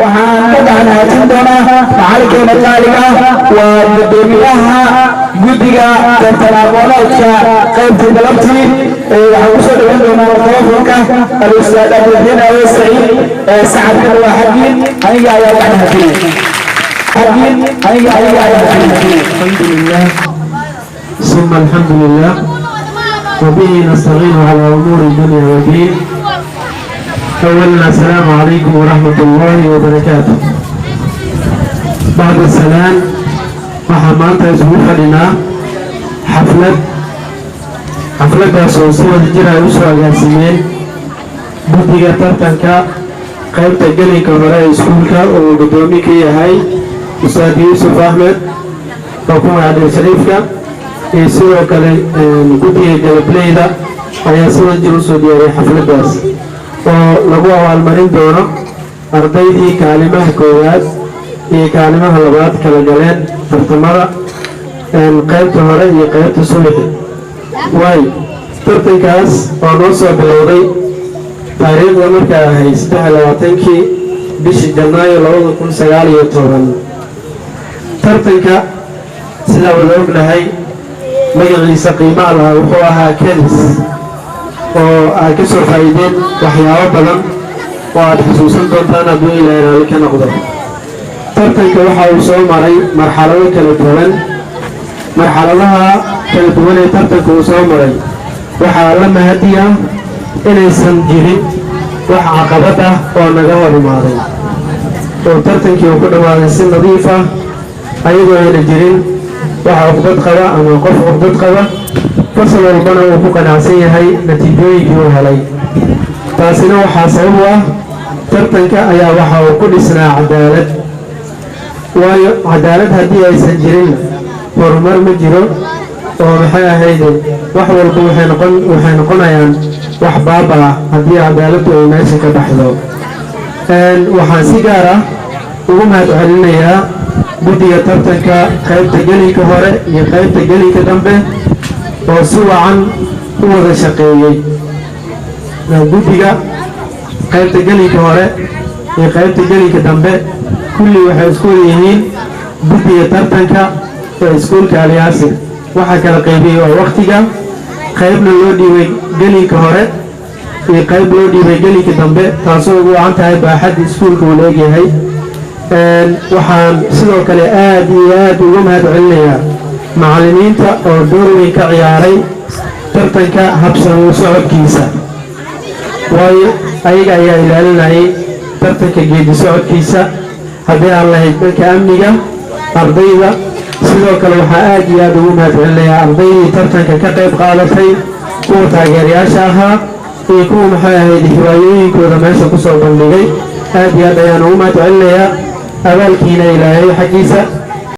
waxaan ka gacanaatin doonaa macallinkeena qaaliga waa gudoomiyaha guddiga tartanaaqooneedka qaybta galabtii waxaan kusoo dhawan doonaa telefonka al-ustaad abdulxiin awe saciid sacadkan waa xaggiin aniga ayaa gacanaatinay حقين الحمد لله ثم الحمد لله وبه نستعين على امور الدنيا والدين. اولا السلام عليكم ورحمه الله وبركاته. بعد السلام وحمانت اسبوع لنا حفلة صوصية الجرى يسوى جاسمين بدية ترتنكا قيمت الجلي كمراء سكولكا وقدومي كي هاي أستاذ يوسف أحمد وكما عبد الشريفكا يسوع كله كتير جلبليدا ويسوع جلسوا دياري حفلة بس ولقوا على المرين دونا أرضي كلمة كويات هي كلمة هلبات كالجلاد ترتمرة قيمت هراء قيمت سويت واي ترتكاس ونوصل بالوضي تاريخ مركا هيستحل وطنكي بش جناية لوضو كن سيالي يطورن tartanka sida wada ognahay magaciisa qiimaha lahaa wuxuu ahaa kenis oo ay ka soo faa'iideen waxyaabo badan oo aad xusuusan doontaan hadduu ilaahay raali ka noqdo. tartanka waxa uu soo maray marxalado kala duwan. marxaladaha kala duwan ee tartanka uu soo maray waxaa la mahadiya inaysan jirin wax caqabad ah oo naga hor imaaday oo tartankii uu ku dhawaaday si nadiif ah ayagoo ayna jirin waxa caqabad qaba ama qof caqabad qaba fasal walbana uu ku qanacsan yahay natiijooyinkii uu helay. taasina waxaa sabab u ah tartanka ayaa waxa uu ku dhisnaa cadaalad. waayo cadaalad haddii aysan jirin horumar ma jiro oo maxay ahayd wax walba waxay noqonayaan wax baaba ah haddii cadaaladdu ay meesha ka baxdo. waxaan si gaar ah ugu mahadcelinayaa guddiga tartanka qaybta gelinka hore iyo qaybta gelinka dambe oo si wacan u wada shaqeeyey. guddiga qaybta gelinka hore iyo qaybta gelinka dambe kulli waxay isku wada yihiin guddiga tartanka ee iskuulka Al-Yaasir. waxaa kala qaybiyey oo waqtiga qaybna loo dhiibay gelinka hore iyo qayb loo dhiibay gelinka dambe taasoo ugu wacan tahay baaxadda iskuulka uu leeyahay. waxaan sidoo kale aad iyo aad uga mahadcelinayaa macallimiinta oo door weyn ka ciyaaray tartanka habsan u socodkiisa. waayo ayaga ayaa ilaalinayay tartanka geedi socodkiisa haddii aan lahayd dhanka amniga ardayda. sidoo kale waxaa aad iyo aad ugu mahadcelinayaa ardaydii tartanka ka qayb qaadatay kuwa taageerayaasha ahaa iyo kuwa maxay ahayd hiwaayooyinkooda meesha kusoo bandhigay. aad iyo aad ayaan ugu mahadcelinayaa abaalkiina ilaahay xaggiisa.